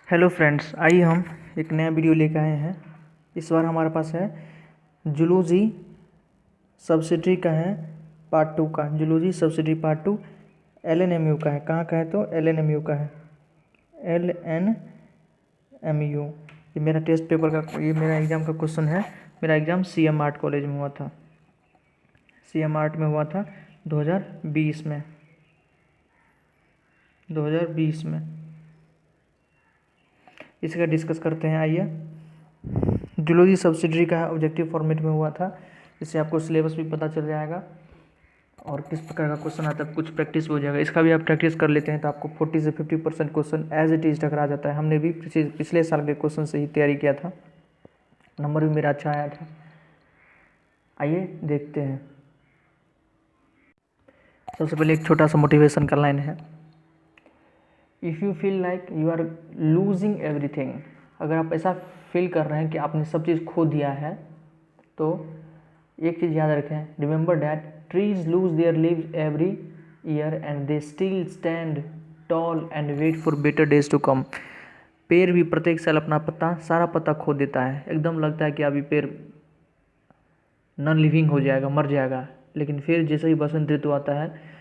Hello friends, आइए हम एक नया वीडियो लेकर आए हैं। इस बार हमारे पास है जूलॉजी सब्सिडरी का है पार्ट 2 का। जूलॉजी सब्सिडरी पार्ट 2 LNMU का है। कहाँ का है? तो LNMU का है। LNMU ये मेरा टेस्ट पेपर का, ये मेरा एग्ज़ाम का क्वेश्चन है। मेरा एग्ज़ाम CM आर्ट कॉलेज में हुआ था। CM आर्ट में हुआ था 2020 में। इसका डिस्कस करते हैं। आइए, जूलॉजी सब्सिडरी का ऑब्जेक्टिव फॉर्मेट में हुआ था। इससे आपको सिलेबस भी पता चल जाएगा और किस प्रकार का क्वेश्चन आता है, कुछ प्रैक्टिस भी हो जाएगा। इसका भी आप प्रैक्टिस कर लेते हैं तो आपको 40 से 50% क्वेश्चन एज इट इज टकरा जाता है। हमने भी पिछले साल के क्वेश्चन से ही तैयारी किया था, नंबर भी मेरा अच्छा आया था। आइए देखते हैं। सबसे पहले एक छोटा सा मोटिवेशन का लाइन है। If you feel like you are losing everything, अगर आप ऐसा फील कर रहे हैं कि आपने सब चीज़ खो दिया है, तो एक चीज़ याद रखें, remember that trees lose their leaves every year and they still stand tall and wait for better days to come. पेड़ भी प्रत्येक साल अपना पत्ता, सारा पत्ता खो देता है। एकदम लगता है कि अभी पेड़ नॉन लिविंग हो जाएगा, मर जाएगा, लेकिन फिर जैसे ही बसंत ऋतु आता है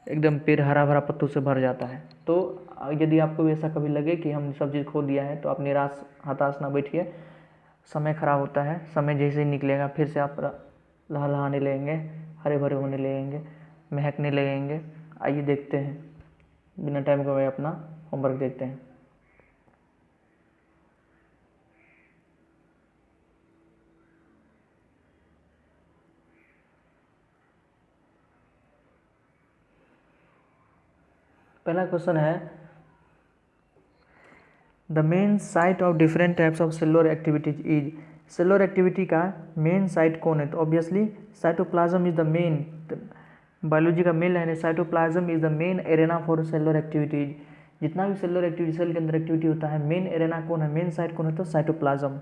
एकदम पेड़ हरा भरा पत्तों से भर जाता है। तो यदि आपको भी ऐसा कभी लगे कि हमने सब चीज़ खो दिया है, तो आप निराश हताश ना बैठिए। समय खराब होता है, समय जैसे ही निकलेगा फिर से आप लहलहाने लगेंगे, हरे भरे होने लगेंगे, महकने लगेंगे। आइए देखते हैं, बिना टाइम गवाए अपना होमवर्क देखते हैं। पहला क्वेश्चन है, the main site of different types of cellular activities is. Cellular activity का मेन साइट कौन है? तो obviously cytoplasm is the main, biology का मेन लाइन है, cytoplasm is the main arena for cellular activities. जितना भी cellular activity, cell के अंदर एक्टिविटी होता है, मेन एरेना कौन है, मेन साइट कौन है? तो cytoplasm.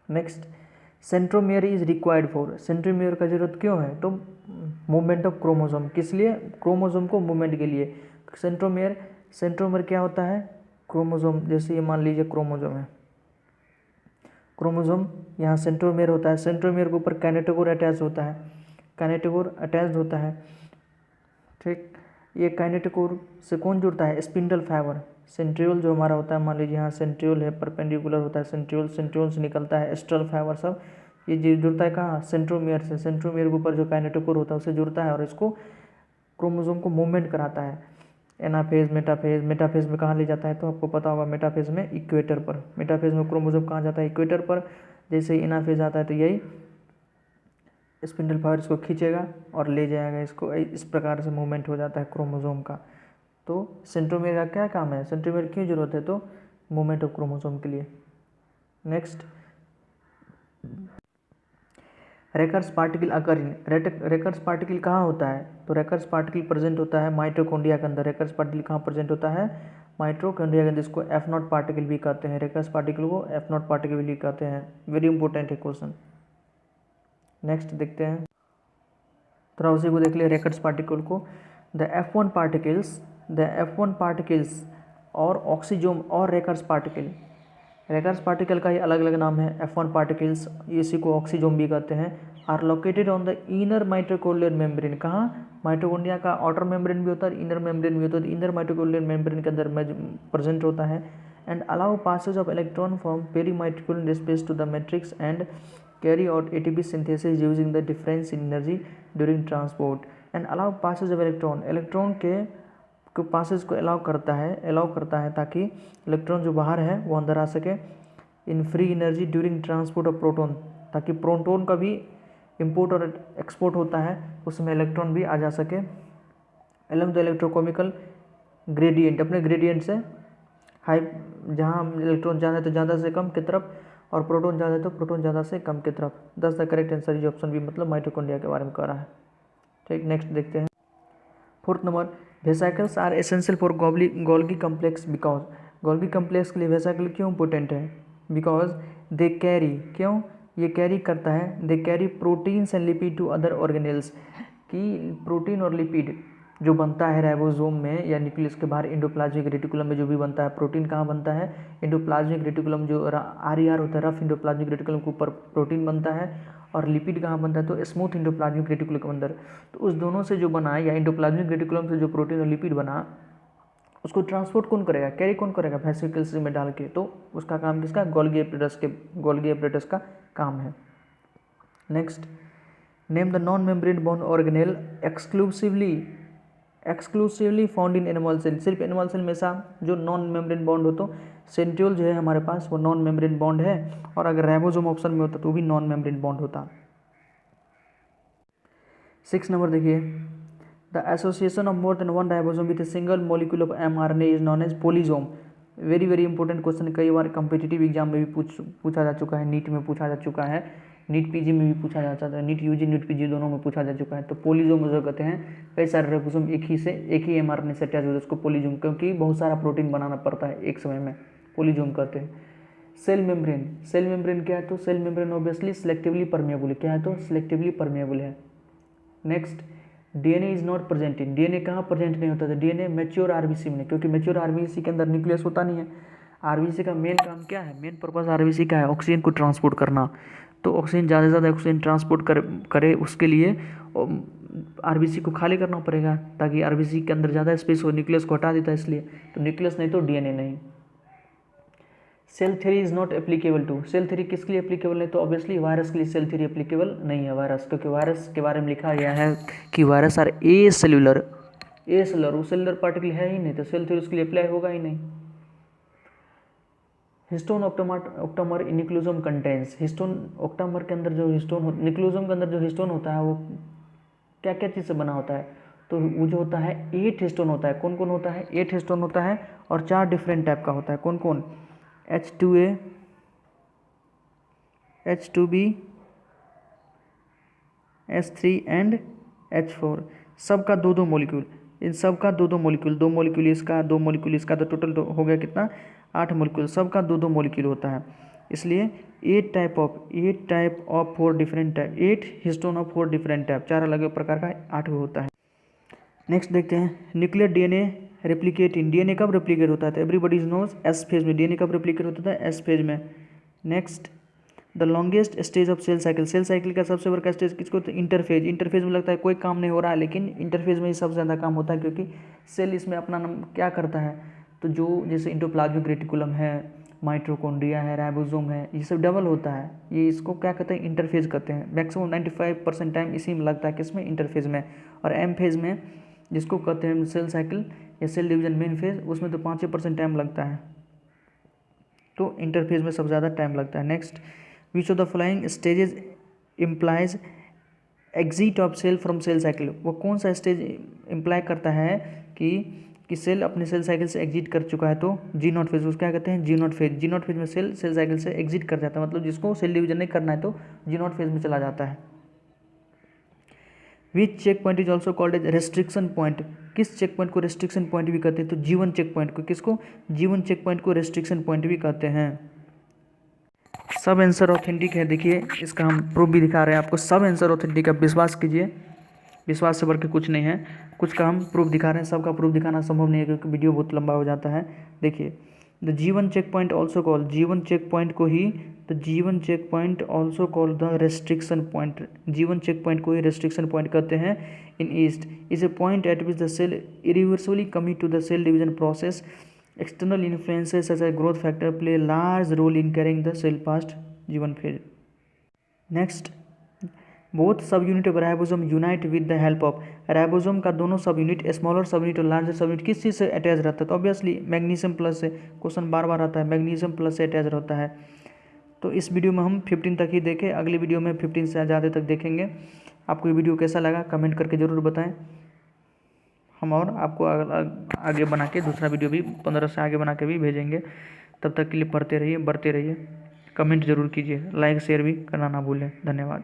Next, centromere is required for. Centromere का जरूरत क्यों है? तो मूवमेंट ऑफ क्रोमोसोम। किस लिए? क्रोमोसोम को मूवमेंट के लिए सेंट्रोमियर। सेंट्रोमियर क्या होता है? क्रोमोसोम। जैसे ये मान लीजिए क्रोमोसोम है, क्रोमोसोम यहाँ सेंट्रोमियर होता है। सेंट्रोमियर के ऊपर काइनेटोकोर अटैच होता है, काइनेटोकोर अटैच होता है। ठीक, ये काइनेटोकोर से कौन जुड़ता है? Spindle fibre. सेंट्रियोल जो हमारा होता है, मान लीजिए यहाँ सेंट्रियोल है, परपेंडिकुलर होता है सेंट्रियोल, सेंट्रियोल से निकलता है स्ट्रल फाइबर सब। ये जुड़ता है कहाँ? सेंट्रोमियर से। सेंट्रोमियर के ऊपर जो काइनेटोकोर होता है उससे जुड़ता है और इसको क्रोमोसोम को मूवमेंट कराता है। Anaphase, metaphase. मेटाफेज में कहाँ ले जाता है? तो आपको पता होगा, मेटाफेज में इक्वेटर पर। मेटाफेज में क्रोमोसोम कहाँ जाता है? इक्वेटर पर। जैसे एनाफेज आता है तो यही स्पिंडल फाइबर इसको खींचेगा और ले जाएगा इसको। इस प्रकार से मूवमेंट हो जाता है क्रोमोसोम का। तो सेंट्रोमियर का क्या काम है? सेंट्रोमियर क्यों जरूरत है? तो मूवमेंट ऑफ क्रोमोसोम के लिए। नेक्स्ट, रेकर्स पार्टिकल अकर इन। रेकर्स पार्टिकल कहाँ होता है? तो रेकर्स पार्टिकल प्रेजेंट होता है माइटोकॉन्ड्रिया के अंदर। रेकर्स पार्टिकल कहाँ प्रेजेंट होता है? माइटोकॉन्ड्रिया के अंदर। इसको F0 पार्टिकल भी कहते हैं। रेकर्स पार्टिकल को F0 पार्टिकल भी कहते हैं। वेरी इंपॉर्टेंट है क्वेश्चन। नेक्स्ट देखते हैं, थोड़ा उसी को देख लिया, रेकर्स पार्टिकल को। द F1 पार्टिकल्स और ऑक्सीजोम और रेकर्स पार्टिकल। रेकर्स पार्टिकल का ही अलग अलग नाम है, F1 पार्टिकल्स, इसी को ऑक्सीजोम भी कहते हैं। Are located on the inner mitochondrial membrane. कहाँ? माइटोकॉन्ड्रिया का आउटर मेम्ब्रेन भी होता है, इनर मेम्ब्रेन भी होता है। इनर माइटोकॉन्ड्रियल मेम्ब्रेन के अंदर प्रेजेंट होता है। And allow passage of electron from perimitochondrial space to the matrix and carry out ATP synthesis using the difference in energy during transport and allow passage of electron। Electron के Passage को allow करता है ताकि electron जो बाहर है वो अंदर आ सके। In free energy during transport of proton, ताकि प्रोटॉन का भी इंपोर्ट और एक्सपोर्ट होता है, उसमें इलेक्ट्रॉन भी आ जा सके। एलॉन्ग द इलेक्ट्रोकेमिकल ग्रेडियंट, अपने ग्रेडियंट से हाई, जहाँ इलेक्ट्रॉन ज़्यादा है तो ज़्यादा से कम की तरफ, और प्रोटॉन ज़्यादा है तो प्रोटॉन ज़्यादा से कम की तरफ। Thus the correct answer is option B, मतलब माइटोकॉन्ड्रिया के बारे में कह रहा है। ठीक, नेक्स्ट देखते हैं। Fourth number, vesicles are essential for Golgi complex because. Golgi complex के लिए वेसिकल क्यों इंपॉर्टेंट है? बिकॉज दे कैरी, क्यों? ये कैरी करता है, they carry proteins and lipid to other organelles, कि प्रोटीन और लिपिड जो बनता है राइबोसोम में या न्यूक्लियस के बाहर एंडोप्लाज्मिक रेटिकुलम में जो भी बनता है, प्रोटीन कहाँ बनता है, एंडोप्लाज्मिक रेटिकुलम जो RER होता है, रफ एंडोप्लाज्मिक रेटिकुलम के ऊपर प्रोटीन बनता है, और लिपिड कहाँ बनता है, तो स्मूथ एंडोप्लाज्मिक रेटिकुलम के अंदर। तो उस दोनों से जो बना या एंडोप्लाज्मिक रेटिकुलम से जो प्रोटीन और लिपिड बना, उसको ट्रांसपोर्ट कौन करेगा, कैरी कौन करेगा, वेसिकल्स में डाल के। तो उसका काम किसका, गोल्गी एपरेटस का काम है। Next, name the non membrane bound organelle exclusively found in animal cell. सिर्फ एनिमल सेल में सा जो नॉन मेम्ब्रेन बॉन्ड हो, तो सेंट्रियोल जो है हमारे पास वो नॉन मेम्ब्रेन बॉन्ड है, और अगर राइबोसोम ऑप्शन में होता तो भी नॉन मेम्ब्रेन बॉन्ड होता। 6 नंबर देखिए, the association of more than one ribosome with a single molecule of mRNA is known as polysome. Very very important question, कई बार कम्पिटिटिव एग्जाम में भी पूछा जा चुका है, नीट में पूछा जा चुका है, नीट पीजी में भी पूछा जा चुका है, नीट यूजी नीट पीजी दोनों में पूछा जा चुका है। तो पोलीजोम जो कहते हैं, कई सारे राइबोसोम एक ही mRNA से अटैच होता है, उसको पोलीजोम, क्योंकि बहुत सारा प्रोटीन बनाना पड़ता है एक समय में, पोलीजोम कहते हैं। सेल मेम्ब्रेन क्या है, तो cell membrane obviously selectively permeable है। क्या है, तो सिलेक्टिवली परमेबल है। Next, DNA is not present in. DNA कहाँ प्रेजेंट नहीं होता था, डीएनए मैच्योर आरबीसी में, क्योंकि मैच्योर आरबीसी के अंदर न्यूक्लियस होता नहीं है। आरबीसी का मेन काम क्या है, मेन पर्पस आरबीसी का है ऑक्सीजन को ट्रांसपोर्ट करना। तो ऑक्सीजन ज़्यादा से ज़्यादा ऑक्सीजन ट्रांसपोर्ट करे, उसके लिए आरबीसी को खाली करना पड़ेगा, ताकि आरबीसी के अंदर ज़्यादा स्पेस हो, न्यूक्लियस को हटा देता है इसलिए। तो न्यूक्लियस नहीं तो डीएनए नहीं। Cell theory is not applicable to. Cell theory किसके लिए एप्लीकेबल नहीं, तो ऑब्वियसली वायरस के लिए सेल थ्योरी एप्लीकेबल नहीं है। वायरस, क्योंकि वायरस के बारे में लिखा गया है कि वायरस आर ए सेलुलर, वो सेलुलर पार्टिकल है ही नहीं, तो सेल थ्योरी उसके लिए अप्लाई होगा ही नहीं। Histone octamer nucleosome contains. Histone octamer के अंदर जो हिस्टोन, न्यूक्लियोसोम के अंदर जो हिस्टोन होता है वो क्या क्या चीज़ से बना होता है, तो वो जो होता है 8 हिस्टोन होता है। कौन कौन होता है, 8 हिस्टोन होता है, और 4 डिफरेंट टाइप का होता है। कौन कौन, H2A, H2B, H3 and H4। सबका 2-2 मॉलिक्यूल, इन सब का 2-2 मॉलिक्यूल, 2 मॉलिक्यूल इसका, 2 मॉलिक्यूल इसका, तो टोटल हो गया कितना, 8 मॉलिक्यूल। सबका 2-2 मॉलिक्यूल होता है, इसलिए 8 type of 4 different type, 8 histone of 4 different type, 4 अलग अलग प्रकार का 8 होता है। नेक्स्ट देखते हैं, nuclear DNA replicate in. DNA कब रेप्लिकेट होता है, तो एवरीबॉडी नोज एस फेज में। डीएनए कब रेप्लिकेट होता है, एस फेज में। Next, the longest stage of cell cycle. Cell cycle का सबसे बड़ा स्टेज किसको, तो इंटरफेज। इंटरफेज में लगता है कोई काम नहीं हो रहा है, लेकिन इंटरफेज में ही सबसे ज़्यादा काम होता है, क्योंकि सेल इसमें अपना क्या करता है, तो जो जैसे एंडोप्लाज्मिक रेटिकुलम है, माइटोकॉन्ड्रिया है, राइबोसोम है, ये सब डबल होता है, ये इसको क्या कहते हैं, इंटरफेज कहते हैं। मैक्सिमम 95% टाइम इसी में लगता है, किसमें, इंटरफेज में। और एम फेज में, जिसको कहते हैं सेल साइकिल या सेल डिवीजन मेन फेज, उसमें तो 5% टाइम लगता है, तो इंटरफेज में सबसे ज़्यादा टाइम लगता है। Next, which of the following stages implies exit of cell from cell cycle. वो कौन सा स्टेज इम्प्लाई करता है कि सेल अपने सेल साइकिल से एग्जिट कर चुका है, तो जी नॉट फेज, उसको क्या कहते हैं, G naught phase. G naught phase में सेल साइकिल से एग्जिट कर जाता है, मतलब जिसको सेल डिवीजन नहीं करना है तो जी नॉट फेज में चला जाता है। Which check point is also called as restriction point. किस चेक पॉइंट को रेस्ट्रिक्शन पॉइंट भी कहते हैं, तो जीवन चेक पॉइंट को। किसको, जीवन चेक पॉइंट को रेस्ट्रिक्शन पॉइंट भी कहते हैं। सब आंसर ऑथेंटिक है, देखिए इसका हम प्रूफ भी दिखा रहे हैं आपको। सब आंसर ऑथेंटिक है, विश्वास कीजिए, विश्वास से बढ़ के कुछ नहीं है। कुछ का हम प्रूफ दिखा रहे हैं, सबका प्रूफ दिखाना संभव नहीं है, क्योंकि वीडियो बहुत लंबा हो जाता है। देखिए, the G one check point also call, G one check point को ही the G one check point also call the restriction point. G one check point को ही रेस्ट्रिक्शन पॉइंट कहते हैं। In yeast is a point at which the cell irreversibly commit to the cell division process. External influences such as growth factor play large role in carrying the cell past G one phase. Next, both sub unit of ribosome unite with the help of. Ribosome का दोनों सब unit, smaller सब unit और larger सब unit, किस चीज़ से attach रहता है, तो ऑब्वियसली मैग्नीशियम प्लस से। क्वेश्चन बार बार आता है, मैग्नीशियम प्लस से अटैच रहता है। तो इस वीडियो में हम 15 तक ही देखें, अगली वीडियो में 15 से ज़्यादा तक देखेंगे। आपको ये वीडियो कैसा लगा कमेंट करके ज़रूर बताएं, हम और आपको आगे बना के दूसरा वीडियो भी 15 से आगे बना के भी भेजेंगे। तब तक के लिए पढ़ते रहिए, बढ़ते रहिए, कमेंट जरूर कीजिए, लाइक शेयर भी करना ना भूलें। धन्यवाद।